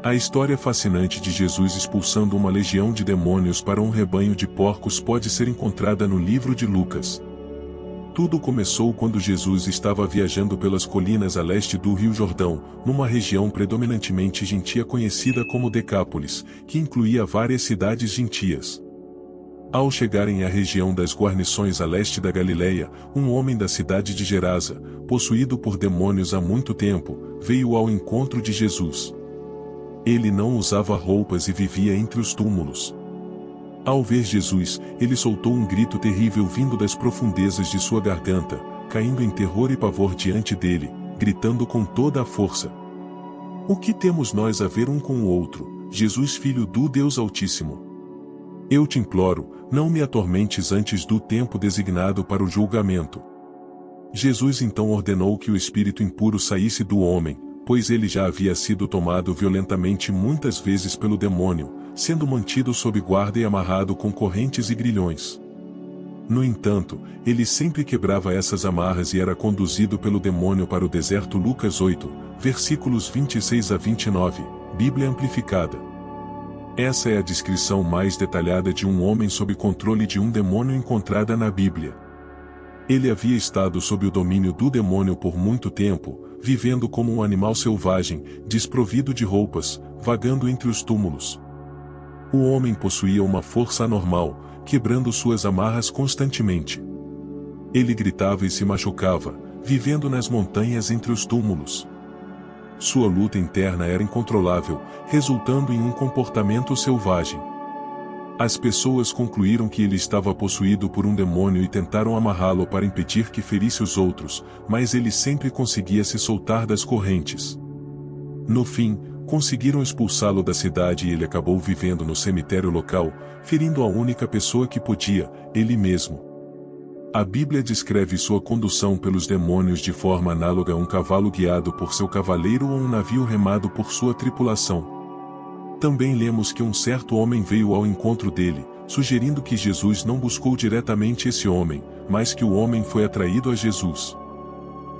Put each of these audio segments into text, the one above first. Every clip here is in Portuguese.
A história fascinante de Jesus expulsando uma legião de demônios para um rebanho de porcos pode ser encontrada no livro de Lucas. Tudo começou quando Jesus estava viajando pelas colinas a leste do Rio Jordão, numa região predominantemente gentia conhecida como Decápolis, que incluía várias cidades gentias. Ao chegarem à região das guarnições a leste da Galileia, um homem da cidade de Gerasa, possuído por demônios há muito tempo, veio ao encontro de Jesus. Ele não usava roupas e vivia entre os túmulos. Ao ver Jesus, ele soltou um grito terrível vindo das profundezas de sua garganta, caindo em terror e pavor diante dele, gritando com toda a força: "O que temos nós a ver um com o outro, Jesus, Filho do Deus Altíssimo? Eu te imploro, não me atormentes antes do tempo designado para o julgamento." Jesus então ordenou que o espírito impuro saísse do homem, pois ele já havia sido tomado violentamente muitas vezes pelo demônio, sendo mantido sob guarda e amarrado com correntes e grilhões. No entanto, ele sempre quebrava essas amarras e era conduzido pelo demônio para o deserto. Lucas 8, versículos 26 a 29, Bíblia Amplificada. Essa é a descrição mais detalhada de um homem sob controle de um demônio encontrada na Bíblia. Ele havia estado sob o domínio do demônio por muito tempo, vivendo como um animal selvagem, desprovido de roupas, vagando entre os túmulos. O homem possuía uma força anormal, quebrando suas amarras constantemente. Ele gritava e se machucava, vivendo nas montanhas entre os túmulos. Sua luta interna era incontrolável, resultando em um comportamento selvagem. As pessoas concluíram que ele estava possuído por um demônio e tentaram amarrá-lo para impedir que ferisse os outros, mas ele sempre conseguia se soltar das correntes. No fim, conseguiram expulsá-lo da cidade e ele acabou vivendo no cemitério local, ferindo a única pessoa que podia, ele mesmo. A Bíblia descreve sua condução pelos demônios de forma análoga a um cavalo guiado por seu cavaleiro ou um navio remado por sua tripulação. Também lemos que um certo homem veio ao encontro dele, sugerindo que Jesus não buscou diretamente esse homem, mas que o homem foi atraído a Jesus.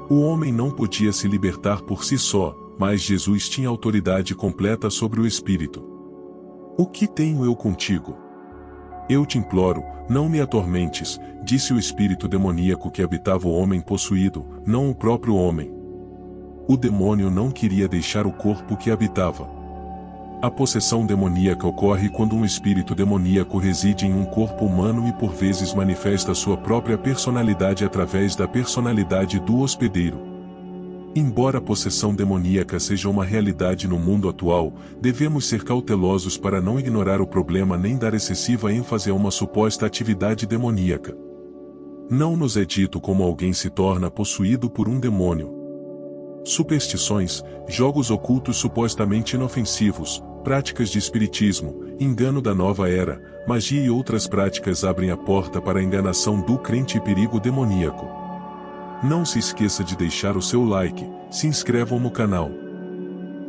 O homem não podia se libertar por si só, mas Jesus tinha autoridade completa sobre o espírito. "O que tenho eu contigo? Eu te imploro, não me atormentes", disse o espírito demoníaco que habitava o homem possuído, não o próprio homem. O demônio não queria deixar o corpo que habitava. A possessão demoníaca ocorre quando um espírito demoníaco reside em um corpo humano e por vezes manifesta sua própria personalidade através da personalidade do hospedeiro. Embora a possessão demoníaca seja uma realidade no mundo atual, devemos ser cautelosos para não ignorar o problema nem dar excessiva ênfase a uma suposta atividade demoníaca. Não nos é dito como alguém se torna possuído por um demônio. Superstições, jogos ocultos supostamente inofensivos, práticas de espiritismo, engano da nova era, magia e outras práticas abrem a porta para a enganação do crente e perigo demoníaco. Não se esqueça de deixar o seu like, se inscrevam no canal.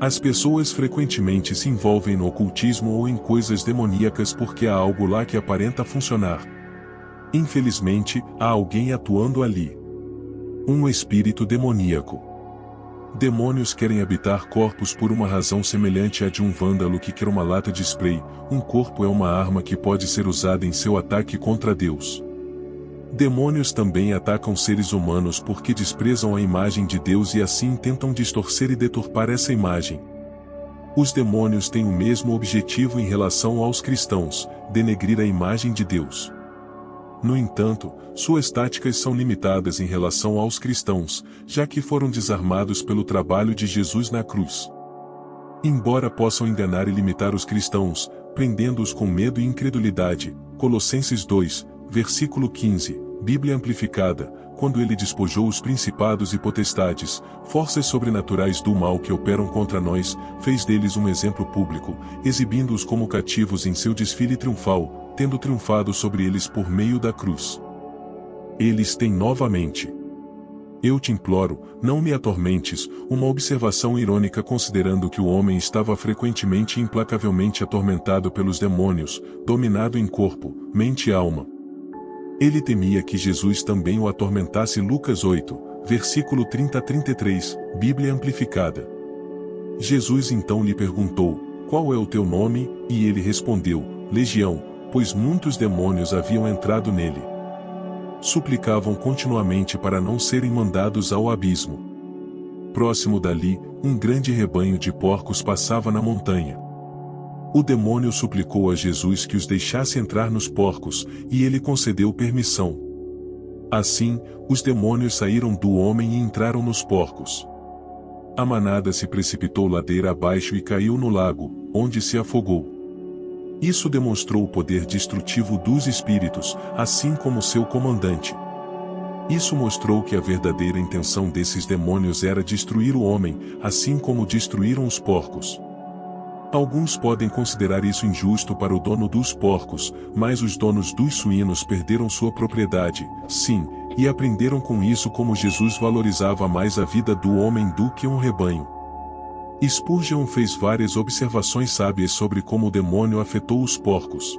As pessoas frequentemente se envolvem no ocultismo ou em coisas demoníacas porque há algo lá que aparenta funcionar. Infelizmente, há alguém atuando ali. Um espírito demoníaco. Demônios querem habitar corpos por uma razão semelhante à de um vândalo que quer uma lata de spray. Um corpo é uma arma que pode ser usada em seu ataque contra Deus. Demônios também atacam seres humanos porque desprezam a imagem de Deus e assim tentam distorcer e deturpar essa imagem. Os demônios têm o mesmo objetivo em relação aos cristãos: denegrir a imagem de Deus. No entanto, suas táticas são limitadas em relação aos cristãos, já que foram desarmados pelo trabalho de Jesus na cruz. Embora possam enganar e limitar os cristãos, prendendo-os com medo e incredulidade, Colossenses 2, versículo 15, Bíblia Amplificada, quando ele despojou os principados e potestades, forças sobrenaturais do mal que operam contra nós, fez deles um exemplo público, exibindo-os como cativos em seu desfile triunfal, tendo triunfado sobre eles por meio da cruz. Eles têm novamente. "Eu te imploro, não me atormentes", uma observação irônica considerando que o homem estava frequentemente e implacavelmente atormentado pelos demônios, dominado em corpo, mente e alma. Ele temia que Jesus também o atormentasse. Lucas 8, versículo 30 a 33, Bíblia Amplificada. Jesus então lhe perguntou: "Qual é o teu nome?" E ele respondeu: "Legião", pois muitos demônios haviam entrado nele. Suplicavam continuamente para não serem mandados ao abismo. Próximo dali, um grande rebanho de porcos passava na montanha. O demônio suplicou a Jesus que os deixasse entrar nos porcos, e ele concedeu permissão. Assim, os demônios saíram do homem e entraram nos porcos. A manada se precipitou ladeira abaixo e caiu no lago, onde se afogou. Isso demonstrou o poder destrutivo dos espíritos, assim como seu comandante. Isso mostrou que a verdadeira intenção desses demônios era destruir o homem, assim como destruíram os porcos. Alguns podem considerar isso injusto para o dono dos porcos, mas os donos dos suínos perderam sua propriedade, sim, e aprenderam com isso como Jesus valorizava mais a vida do homem do que um rebanho. Spurgeon fez várias observações sábias sobre como o demônio afetou os porcos.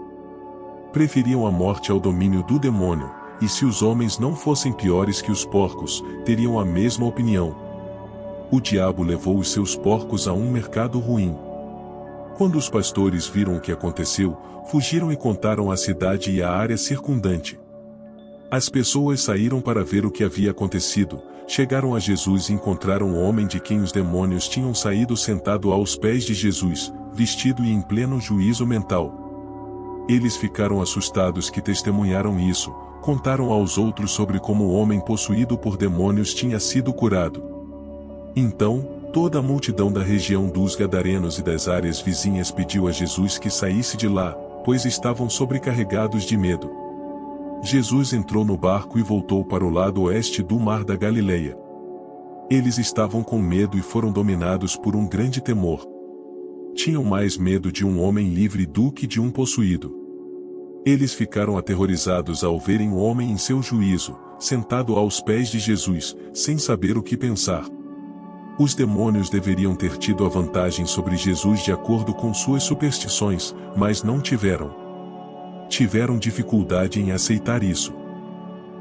Preferiam a morte ao domínio do demônio, e se os homens não fossem piores que os porcos, teriam a mesma opinião. O diabo levou os seus porcos a um mercado ruim. Quando os pastores viram o que aconteceu, fugiram e contaram à cidade e à área circundante. As pessoas saíram para ver o que havia acontecido, chegaram a Jesus e encontraram o homem de quem os demônios tinham saído sentado aos pés de Jesus, vestido e em pleno juízo mental. Eles ficaram assustados que testemunharam isso, contaram aos outros sobre como o homem possuído por demônios tinha sido curado. Então, toda a multidão da região dos Gadarenos e das áreas vizinhas pediu a Jesus que saísse de lá, pois estavam sobrecarregados de medo. Jesus entrou no barco e voltou para o lado oeste do mar da Galileia. Eles estavam com medo e foram dominados por um grande temor. Tinham mais medo de um homem livre do que de um possuído. Eles ficaram aterrorizados ao verem o homem em seu juízo, sentado aos pés de Jesus, sem saber o que pensar. Os demônios deveriam ter tido a vantagem sobre Jesus de acordo com suas superstições, mas não tiveram. Tiveram dificuldade em aceitar isso.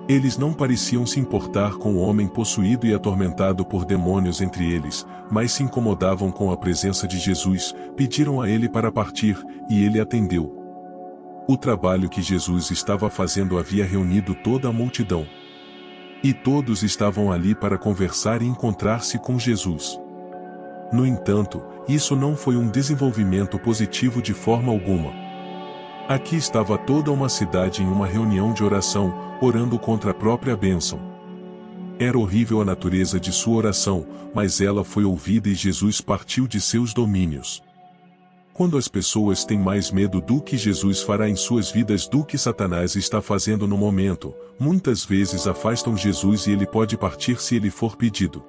Eles não pareciam se importar com o homem possuído e atormentado por demônios entre eles, mas se incomodavam com a presença de Jesus, pediram a ele para partir, e ele atendeu. O trabalho que Jesus estava fazendo havia reunido toda a multidão. E todos estavam ali para conversar e encontrar-se com Jesus. No entanto, isso não foi um desenvolvimento positivo de forma alguma. Aqui estava toda uma cidade em uma reunião de oração, orando contra a própria bênção. Era horrível a natureza de sua oração, mas ela foi ouvida e Jesus partiu de seus domínios. Quando as pessoas têm mais medo do que Jesus fará em suas vidas do que Satanás está fazendo no momento, muitas vezes afastam Jesus e ele pode partir se ele for pedido.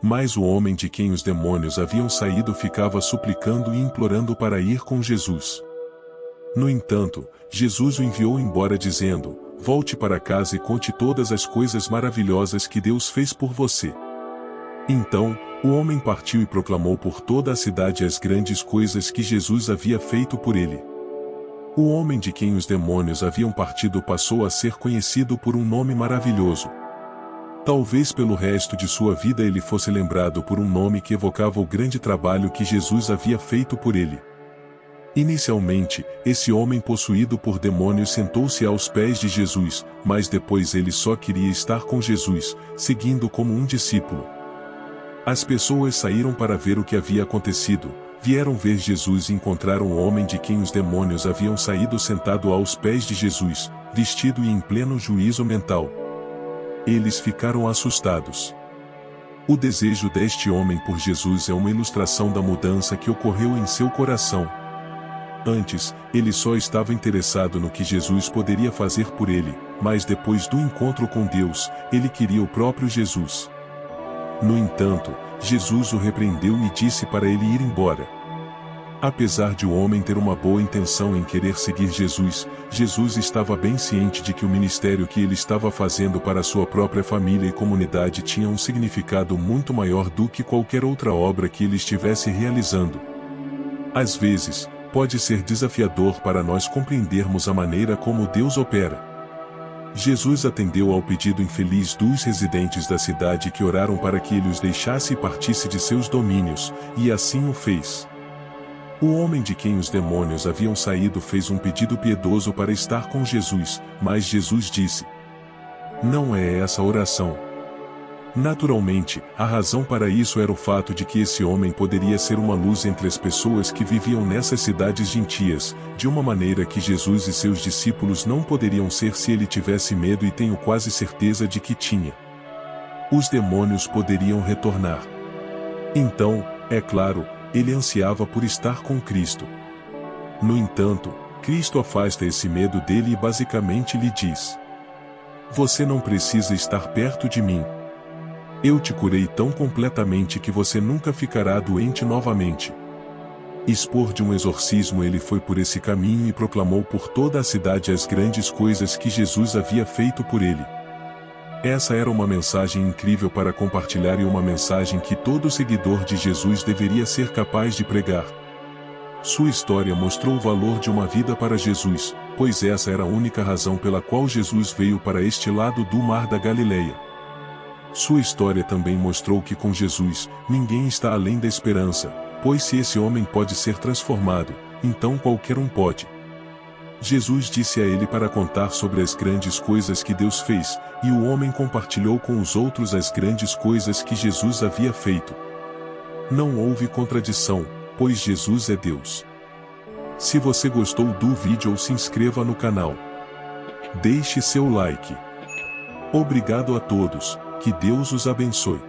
Mas o homem de quem os demônios haviam saído ficava suplicando e implorando para ir com Jesus. No entanto, Jesus o enviou embora dizendo: "Volte para casa e conte todas as coisas maravilhosas que Deus fez por você." Então, o homem partiu e proclamou por toda a cidade as grandes coisas que Jesus havia feito por ele. O homem de quem os demônios haviam partido passou a ser conhecido por um nome maravilhoso. Talvez pelo resto de sua vida ele fosse lembrado por um nome que evocava o grande trabalho que Jesus havia feito por ele. Inicialmente, esse homem possuído por demônios sentou-se aos pés de Jesus, mas depois ele só queria estar com Jesus, seguindo como um discípulo. As pessoas saíram para ver o que havia acontecido, vieram ver Jesus e encontraram o homem de quem os demônios haviam saído sentado aos pés de Jesus, vestido e em pleno juízo mental. Eles ficaram assustados. O desejo deste homem por Jesus é uma ilustração da mudança que ocorreu em seu coração. Antes, ele só estava interessado no que Jesus poderia fazer por ele, mas depois do encontro com Deus, ele queria o próprio Jesus. No entanto, Jesus o repreendeu e disse para ele ir embora. Apesar de o homem ter uma boa intenção em querer seguir Jesus, Jesus estava bem ciente de que o ministério que ele estava fazendo para sua própria família e comunidade tinha um significado muito maior do que qualquer outra obra que ele estivesse realizando. Às vezes, pode ser desafiador para nós compreendermos a maneira como Deus opera. Jesus atendeu ao pedido infeliz dos residentes da cidade que oraram para que ele os deixasse e partisse de seus domínios, e assim o fez. O homem de quem os demônios haviam saído fez um pedido piedoso para estar com Jesus, mas Jesus disse: não é essa a oração. Naturalmente, a razão para isso era o fato de que esse homem poderia ser uma luz entre as pessoas que viviam nessas cidades gentias, de uma maneira que Jesus e seus discípulos não poderiam ser se ele tivesse medo, e tenho quase certeza de que tinha. Os demônios poderiam retornar. Então, é claro, ele ansiava por estar com Cristo. No entanto, Cristo afasta esse medo dele e basicamente lhe diz: você não precisa estar perto de mim. Eu te curei tão completamente que você nunca ficará doente novamente. Expor de um exorcismo, ele foi por esse caminho e proclamou por toda a cidade as grandes coisas que Jesus havia feito por ele. Essa era uma mensagem incrível para compartilhar e uma mensagem que todo seguidor de Jesus deveria ser capaz de pregar. Sua história mostrou o valor de uma vida para Jesus, pois essa era a única razão pela qual Jesus veio para este lado do mar da Galileia. Sua história também mostrou que com Jesus, ninguém está além da esperança, pois se esse homem pode ser transformado, então qualquer um pode. Jesus disse a ele para contar sobre as grandes coisas que Deus fez, e o homem compartilhou com os outros as grandes coisas que Jesus havia feito. Não houve contradição, pois Jesus é Deus. Se você gostou do vídeo, se inscreva no canal. Deixe seu like. Obrigado a todos, que Deus os abençoe.